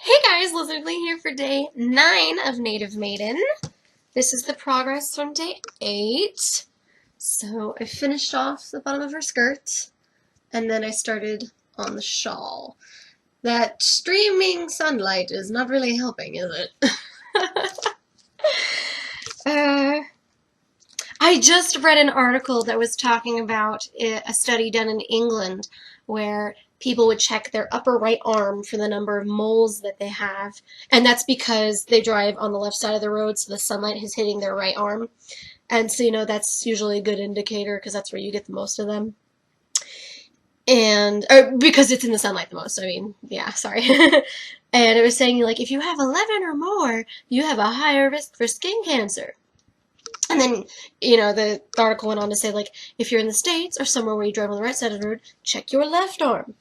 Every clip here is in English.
Hey guys, Lizardlea here for day 9 of Native Maiden. This is the progress from day 8. So I finished off the bottom of her skirt, and then I started on the shawl. That streaming sunlight is not really helping, is it? uh, I just read an article that was talking about a study done in England where people would check their upper right arm for the number of moles that they have. And that's because they drive on the left side of the road, so the sunlight is hitting their right arm. And so, that's usually a good indicator because that's where you get the most of them. Or because it's in the sunlight the most. I mean, yeah, sorry. And it was saying, like, if you have 11 or more, you have a higher risk for skin cancer. And then, the article went on to say, like, if you're in the States or somewhere where you drive on the right side of the road, check your left arm.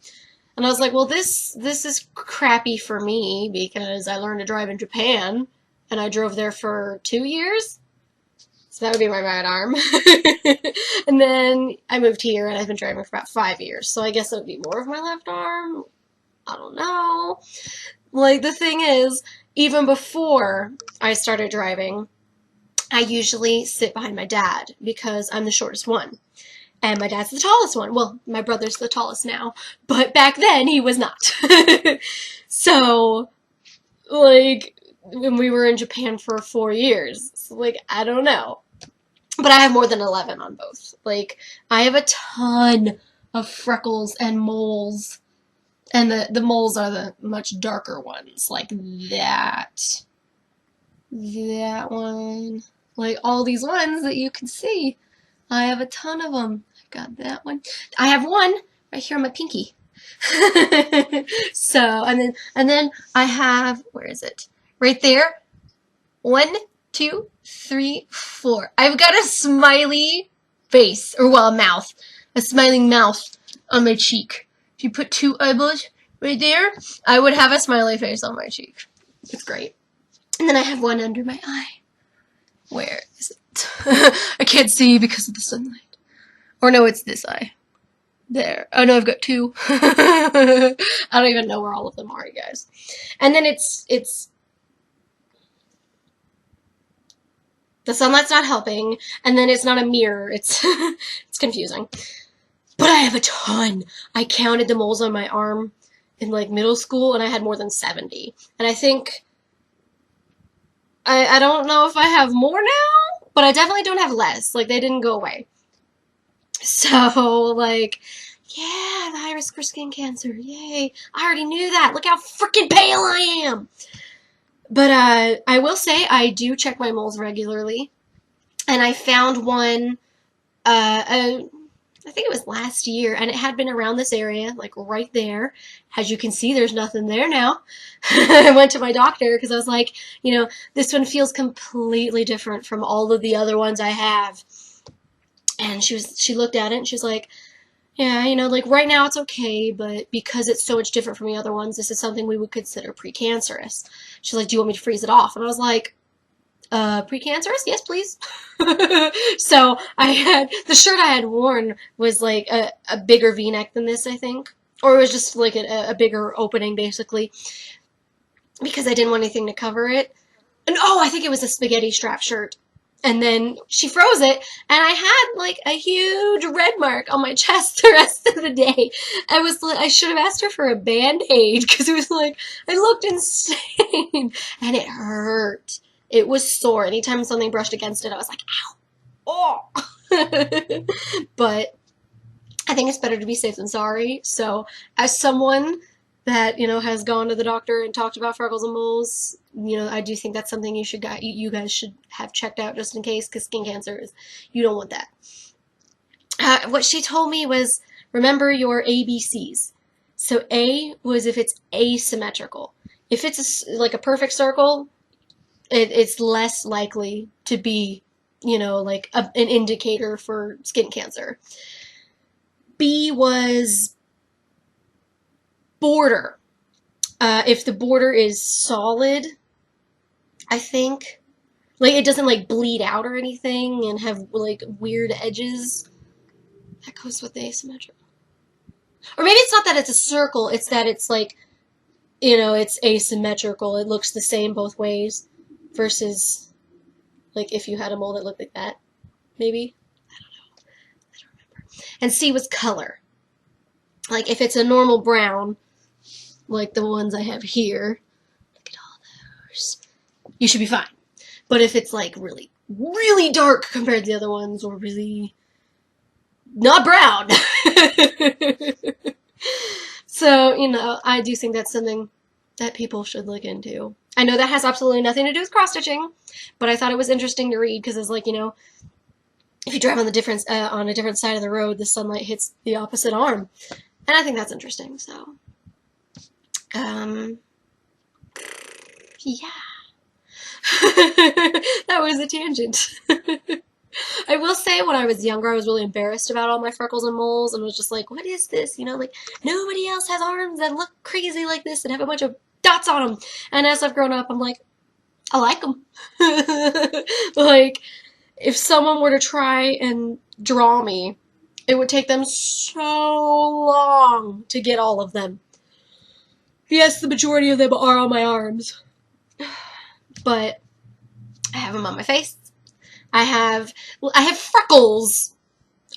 And I was like, well, this is crappy for me because I learned to drive in Japan, and I drove there for 2 years. So that would be my right arm. And then I moved here, and I've been driving for about 5 years. So I guess it would be more of my left arm. I don't know. Like, the thing is, even before I started driving, I usually sit behind my dad because I'm the shortest one. And my dad's the tallest one. Well, my brother's the tallest now. But back then, he was not. So, like, when we were in Japan for 4 years, so, like, I don't know. But I have more than 11 on both. Like, I have a ton of freckles and moles. And the moles are the much darker ones. Like that. That one. Like all these ones that you can see. I have a ton of them. I've got that one. I have one right here on my pinky. So, and then I have, where is it? Right there. 1, 2, 3, 4. I've got a smiley face, or well, a mouth. A smiling mouth on my cheek. If you put 2 eyeballs right there, I would have a smiley face on my cheek. It's great. And then I have one under my eye. Where is it? I can't see because of the sunlight. Or no, it's this eye. There. Oh no, I've got 2. I don't even know where all of them are, you guys. And then it's the sunlight's not helping, and then it's not a mirror. It's it's confusing. But I have a ton. I counted the moles on my arm in like middle school, and I had more than 70. And I think I don't know if I have more now, but I definitely don't have less. Like, they didn't go away. So, like, yeah, the high risk for skin cancer. Yay. I already knew that. Look how freaking pale I am. But I will say I do check my moles regularly. And I found one, I think it was last year, and it had been around this area, like right there. As you can see, there's nothing there now. I went to my doctor because I was like, this one feels completely different from all of the other ones I have. And she looked at it and she was like, yeah, like right now it's okay, but because it's so much different from the other ones, this is something we would consider precancerous. She's like, do you want me to freeze it off? And I was like, precancerous? Yes, please. So the shirt I had worn was like a bigger V-neck than this, I think. Or it was just like a bigger opening, basically. Because I didn't want anything to cover it. And I think it was a spaghetti strap shirt. And then she froze it, and I had like a huge red mark on my chest the rest of the day. I should have asked her for a Band-Aid, because it was like, I looked insane. And it hurt. It was sore. Anytime something brushed against it, I was like, ow. Oh. But I think it's better to be safe than sorry. So as someone that, has gone to the doctor and talked about freckles and moles, I do think that's something you guys should have checked out just in case, because skin cancer you don't want that. What she told me was, remember your ABCs. So A was if it's asymmetrical. If it's like a perfect circle, it's less likely to be, like an indicator for skin cancer. B was border. If the border is solid, I think, like it doesn't like bleed out or anything and have like weird edges, that goes with the asymmetrical. Or maybe it's not that it's a circle, it's that it's like you know, it's asymmetrical. It looks the same both ways versus, like, if you had a mole that looked like that, maybe? I don't know. I don't remember. And C was color. Like, if it's a normal brown, like the ones I have here, look at all those, you should be fine. But if it's, like, really, really dark compared to the other ones, or really not brown. So, you know, I do think that's something that people should look into. I know that has absolutely nothing to do with cross-stitching, but I thought it was interesting to read because it's like, you know, if you drive on a different side of the road, the sunlight hits the opposite arm. And I think that's interesting, so. Yeah. That was a tangent. I will say when I was younger, I was really embarrassed about all my freckles and moles and was just like, what is this? You know, like, nobody else has arms that look crazy like this and have a bunch of dots on them. And as I've grown up, I'm like, I like them. Like, if someone were to try and draw me, it would take them so long to get all of them. Yes, the majority of them are on my arms. But I have them on my face. I have freckles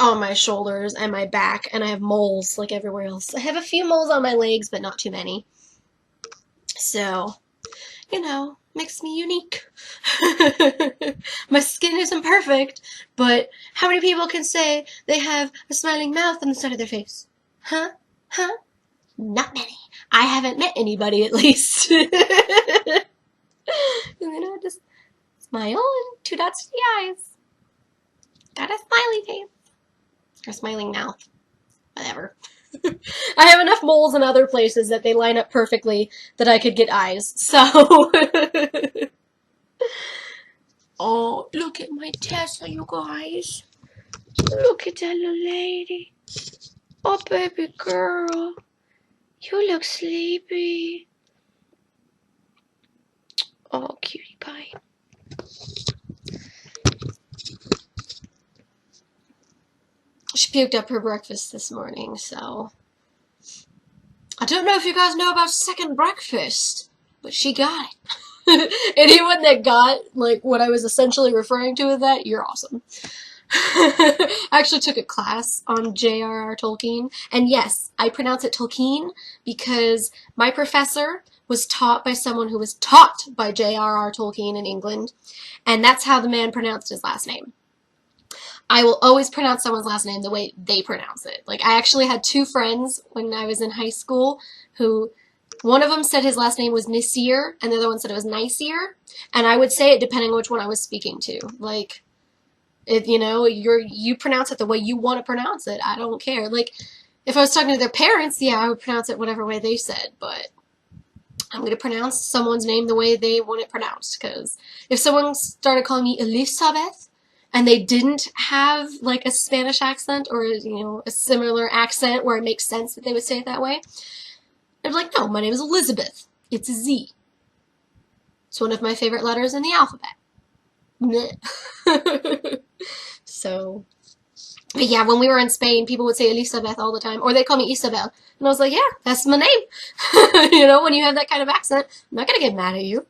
on my shoulders and my back, and I have moles like everywhere else. I have a few moles on my legs, but not too many. So, you know, makes me unique. My skin isn't perfect, but how many people can say they have a smiling mouth on the side of their face? Huh? Huh? Not many. I haven't met anybody, at least. You know, just smile and 2 dots to the eyes. Got a smiley face. Or smiling mouth. Whatever. I have enough moles in other places that they line up perfectly that I could get eyes. So. Oh, look at my Tessa, you guys. Look at that little lady. Oh, baby girl. You look sleepy. Oh, cutie pie. She puked up her breakfast this morning, so. I don't know if you guys know about second breakfast, but she got it. Anyone that got, like, what I was essentially referring to with that, you're awesome. I actually took a class on J.R.R. Tolkien, and yes, I pronounce it Tolkien because my professor was taught by someone who was taught by J.R.R. Tolkien in England, and that's how the man pronounced his last name. I will always pronounce someone's last name the way they pronounce it. Like, I actually had 2 friends when I was in high school who, one of them said his last name was Nisir, and the other one said it was Nicir, and I would say it depending on which one I was speaking to. Like, if, you know, you pronounce it the way you want to pronounce it. I don't care. Like, if I was talking to their parents, yeah, I would pronounce it whatever way they said, but I'm going to pronounce someone's name the way they want it pronounced, because if someone started calling me Elizabeth, and they didn't have, like, a Spanish accent or, you know, a similar accent where it makes sense that they would say it that way, I'd be like, no, my name is Elizabeth. It's a Z. It's one of my favorite letters in the alphabet. So, but yeah, when we were in Spain, people would say Elizabeth all the time, or they'd call me Isabel. And I was like, yeah, that's my name. You know, when you have that kind of accent, I'm not going to get mad at you.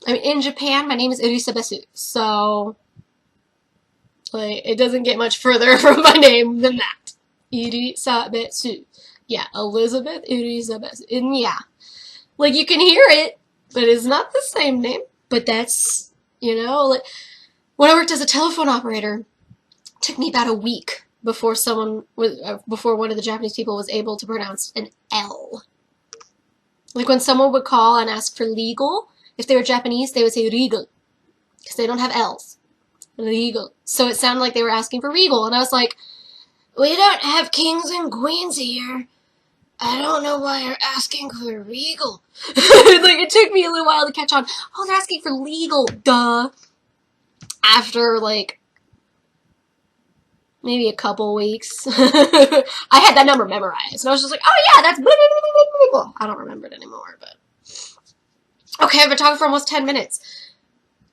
I mean, in Japan, my name is Irisabesu, so, like, it doesn't get much further from my name than that. Irisabesu. Yeah, Elizabeth Irisabesu. And yeah, like, you can hear it, but it's not the same name. But that's, you know, like, when I worked as a telephone operator, it took me about a week before before one of the Japanese people was able to pronounce an L. Like, when someone would call and ask for legal, if they were Japanese, they would say regal, because they don't have L's. Legal. So it sounded like they were asking for regal, and I was like, we don't have kings and queens here. I don't know why you're asking for regal. Like, it took me a little while to catch on. Oh, they're asking for legal. Duh. After, like, maybe a couple weeks, I had that number memorized. And I was just like, oh yeah, that's blah, blah, blah, blah, blah. I don't remember it anymore, but. Okay, I've been talking for almost 10 minutes.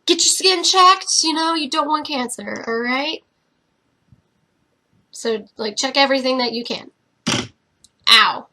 Get your skin checked, you know, you don't want cancer, alright? So, like, check everything that you can. Ow.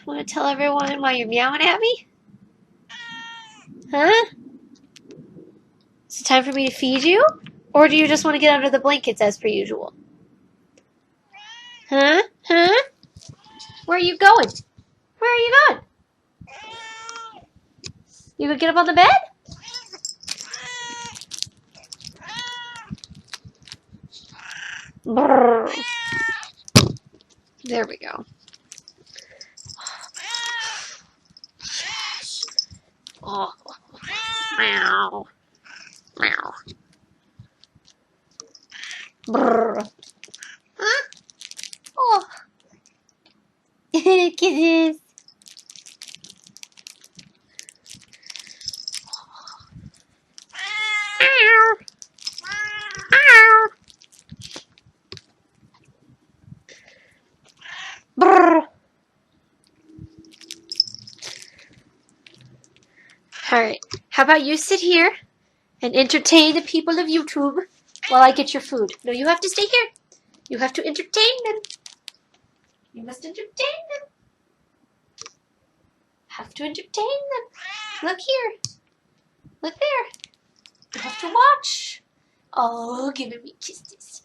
Want to tell everyone why you're meowing at me? Huh? Is it time for me to feed you? Or do you just want to get under the blankets as per usual? Huh? Huh? Where are you going? Where are you going? You gonna get up on the bed? Brrr. There we go. Oh. Meow. Meow. Brrr. Huh? Oh. Kisses. Meow. Meow. Brrr. Alright, how about you sit here and entertain the people of YouTube while I get your food. No, you have to stay here. You have to entertain them. You must entertain them. Have to entertain them. Look here. Look there. You have to watch. Oh, giving me kisses.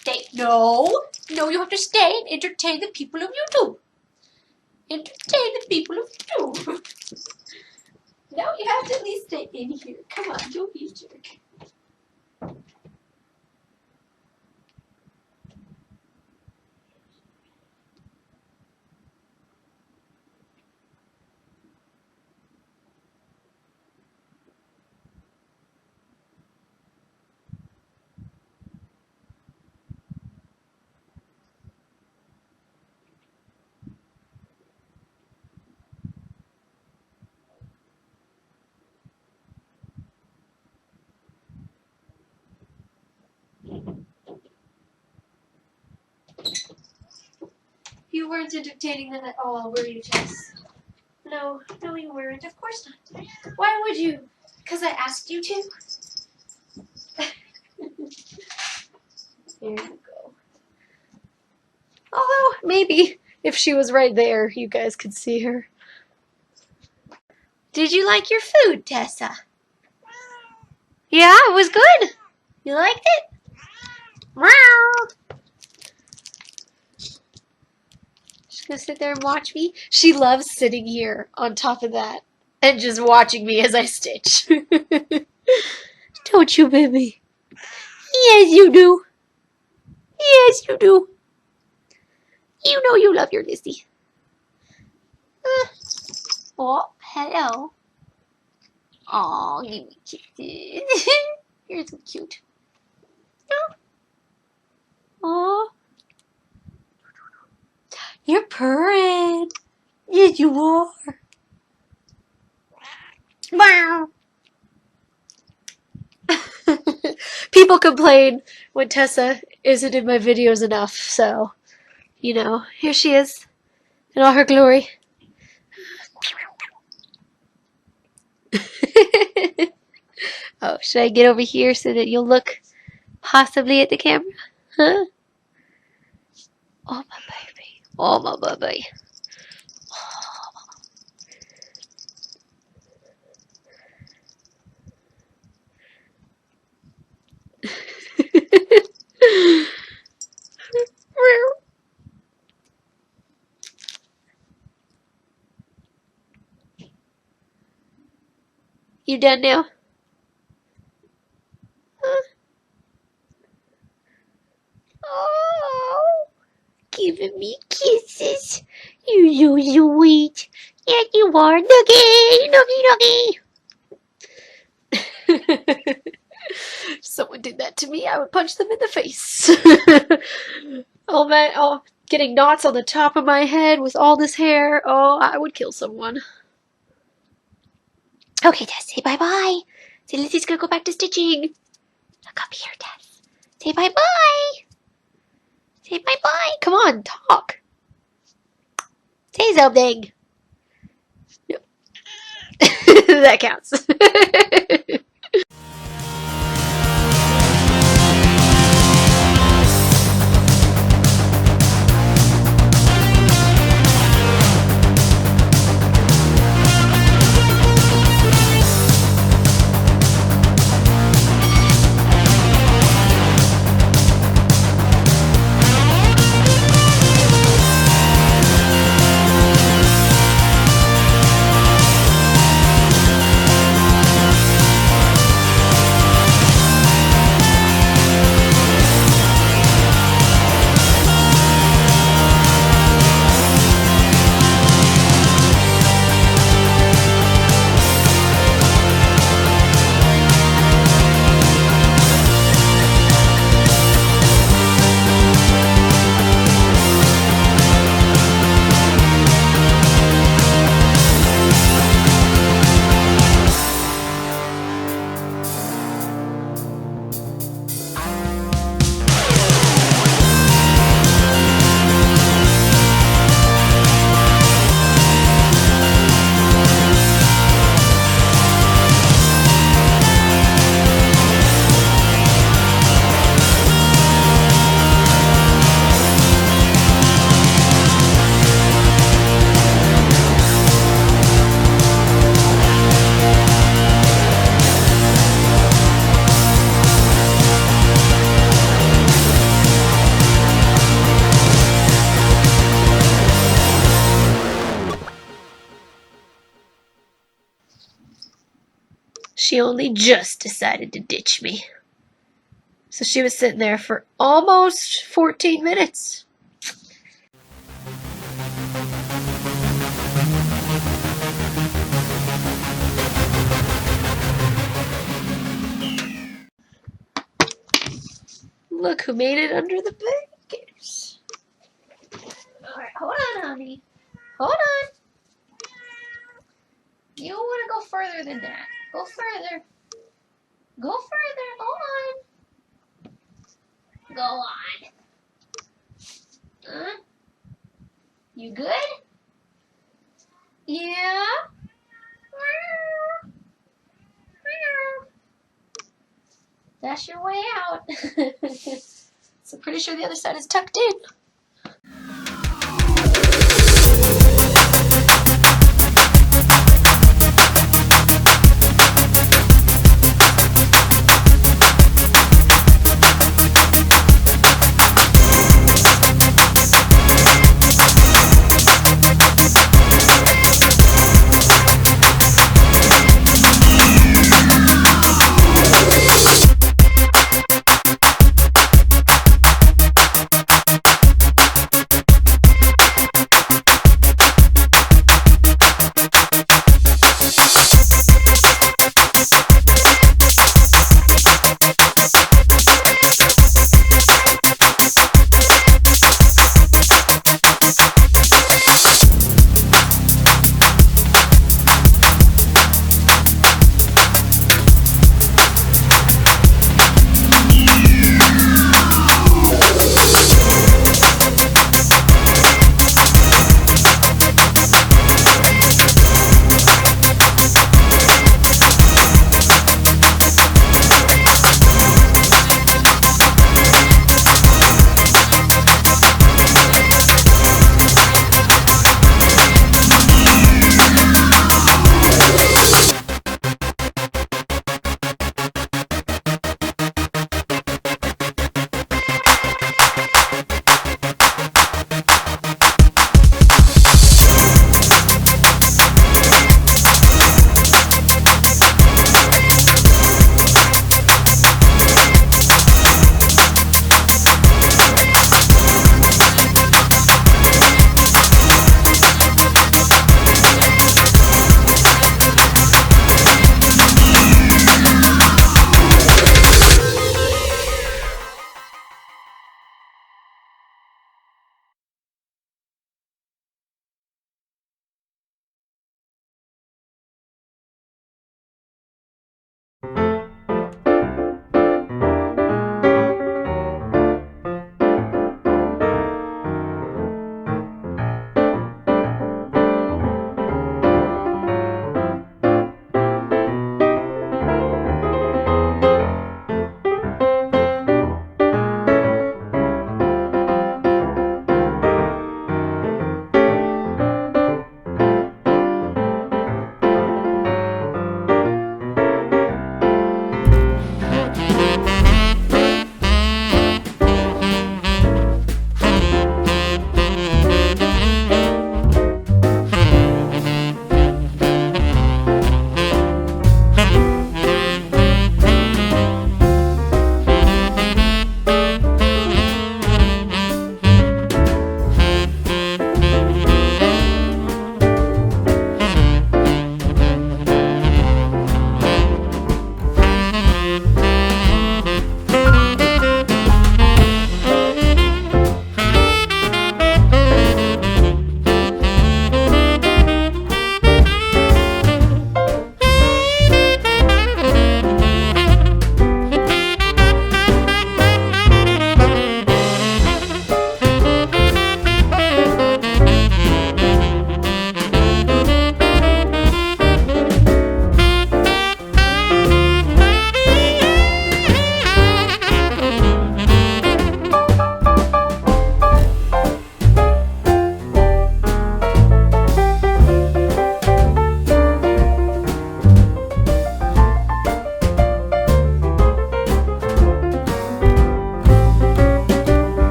Stay. No. No, you have to stay and entertain the people of YouTube. Entertain the people of YouTube. No, you have to at least stay in here. Come on, don't be a jerk. You weren't entertaining them at all, were you, Jess? No, no you weren't. Of course not. Why would you? Because I asked you to? There you go. Although, maybe, if she was right there, you guys could see her. Did you like your food, Tessa? Yeah, it was good. You liked it? Meow. She's gonna sit there and watch me. She loves sitting here on top of that and just watching me as I stitch. Don't you, baby? Yes, you do. Yes, you do. You know you love your Lizzie. Oh, hello. Oh, give me kisses. You're so cute. Oh. You're purring. Yes, you are. Wow. People complain when Tessa isn't in my videos enough, so, you know, here she is in all her glory. Oh, should I get over here so that you'll look possibly at the camera? Huh? Oh, my baby. Oh, my baby. You done now? Huh? Oh, giving me kisses. You so sweet. Yes, you are. Noogie, noogie, noogie. If someone did that to me, I would punch them in the face. Oh man, oh, getting knots on the top of my head with all this hair. Oh, I would kill someone. Okay, Tess, say bye-bye. Say Lizzie's gonna go back to stitching. Look up here, Tess. Say bye-bye. Say bye-bye. Come on, talk. Say something. No. That counts. She only just decided to ditch me. So she was sitting there for almost 14 minutes. Look who made it under the blankets. Alright, hold on, honey. Hold on. You don't want to go further than that. Go further. Go further. Go on. Go on. Huh? You good? Yeah? That's your way out. So I'm pretty sure the other side is tucked in.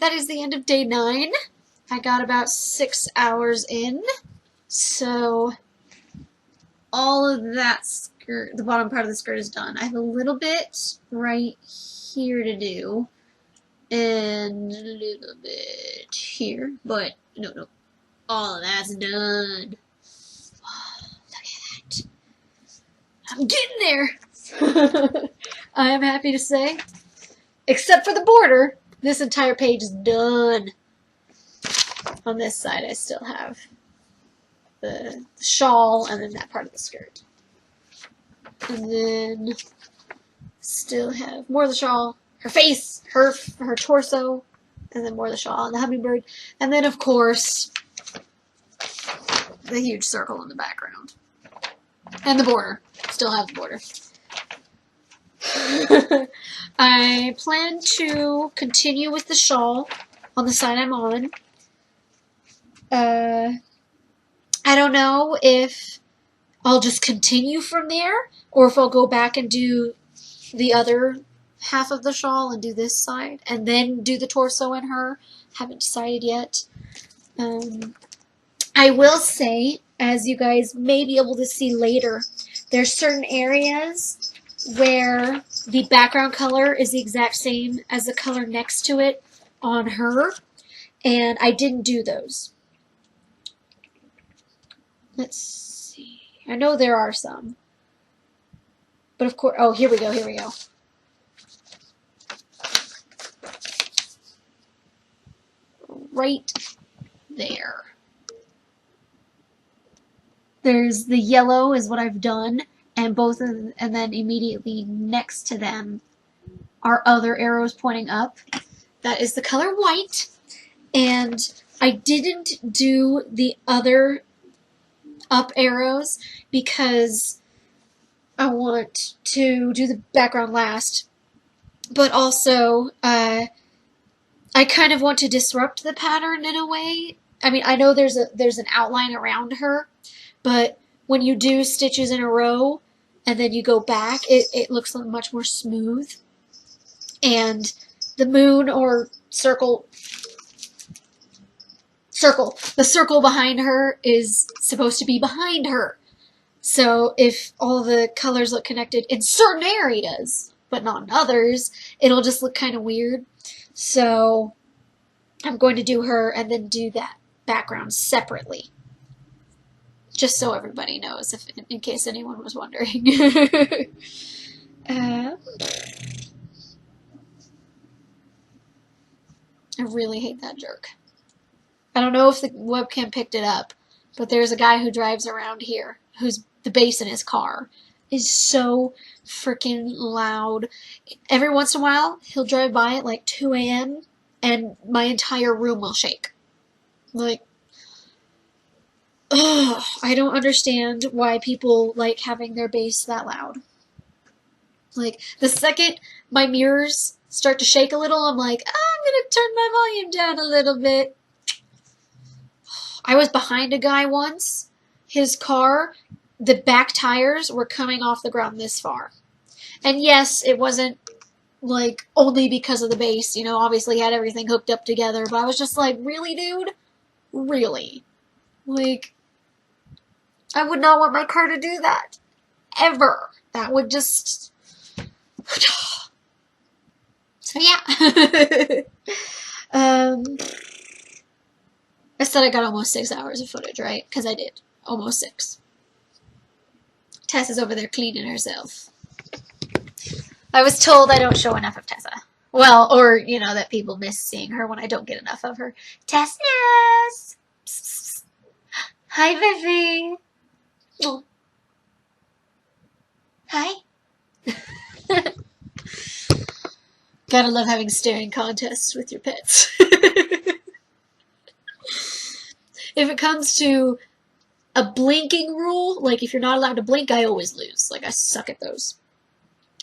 that is the end of day 9. I got about 6 hours in. So all of that skirt, the bottom part of the skirt is done. I have a little bit right here to do. And a little bit here. But no. All of that's done. Oh, look at that. I'm getting there. I am happy to say. Except for the border. This entire page is done. On this side I still have the shawl and then that part of the skirt. And then still have more of the shawl, her face, her torso, and then more of the shawl and the hummingbird. And then of course the huge circle in the background. And the border. Still have the border. I plan to continue with the shawl on the side I'm on. I don't know if I'll just continue from there or if I'll go back and do the other half of the shawl and do this side and then do the torso and her. Haven't decided yet. I will say, as you guys may be able to see later, there's certain areas where the background color is the exact same as the color next to it on her, and I didn't do those. Let's see. I know there are some. But of course, oh, here we go. Right there. There's the yellow is what I've done, and both of them, and then immediately next to them are other arrows pointing up. That is the color white, and I didn't do the other up arrows because I want to do the background last, but also I kind of want to disrupt the pattern in a way. I mean, I know there's an outline around her, but when you do stitches in a row and then you go back, it looks much more smooth. And the moon or the circle behind her is supposed to be behind her. So if all the colors look connected in certain areas, but not in others, it'll just look kind of weird. So I'm going to do her and then do that background separately. Just so everybody knows, in case anyone was wondering. I really hate that jerk. I don't know if the webcam picked it up, but there's a guy who drives around here who's the bass in his car is so freaking loud. Every once in a while, he'll drive by at like 2 a.m. and my entire room will shake. Like, ugh, I don't understand why people like having their bass that loud. Like, the second my mirrors start to shake a little, I'm like, I'm gonna turn my volume down a little bit. I was behind a guy once. His car, the back tires were coming off the ground this far. And yes, it wasn't like only because of the bass, you know, obviously he had everything hooked up together, but I was just like, really, dude? Really? Like, I would not want my car to do that. Ever. That would just... So yeah. I said I got almost 6 hours of footage, right? Because I did. Almost 6. Tess is over there cleaning herself. I was told I don't show enough of Tessa. Well, or, you know, that people miss seeing her when I don't get enough of her. Tessness! Hi, Vivi! Oh. Hi. Gotta love having staring contests with your pets. If it comes to a blinking rule, like if you're not allowed to blink, I always lose. Like, I suck at those.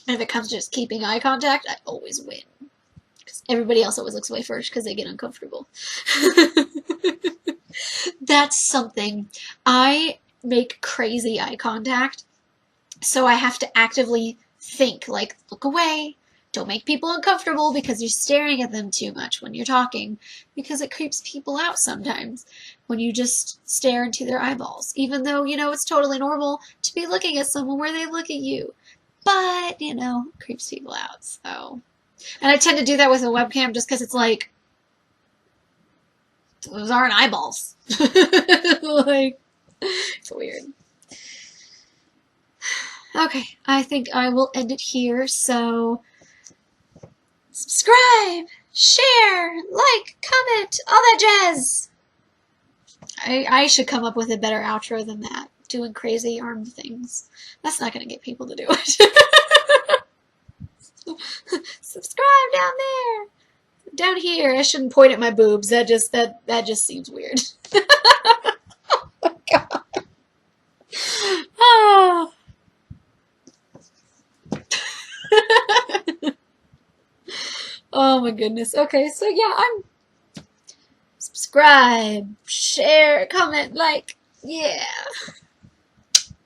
And if it comes to just keeping eye contact, I always win. Because everybody else always looks away first because they get uncomfortable. That's something. I make crazy eye contact, so I have to actively think, like, look away, Don't make people uncomfortable because you're staring at them too much when you're talking, because it creeps people out sometimes when you just stare into their eyeballs, even though, you know, it's totally normal to be looking at someone where they look at you. But, you know, it creeps people out, so. And I tend to do that with a webcam just because it's like, those aren't eyeballs. Like, it's weird. Okay, I think I will end it here, so subscribe, share, like, comment, all that jazz. I should come up with a better outro than that, doing crazy arm things. That's not going to get people to do it. Subscribe down there. Down here. I shouldn't point at my boobs. That just seems weird. Oh my god. Oh. Oh my goodness. Okay, so yeah, subscribe, share, comment, like, yeah.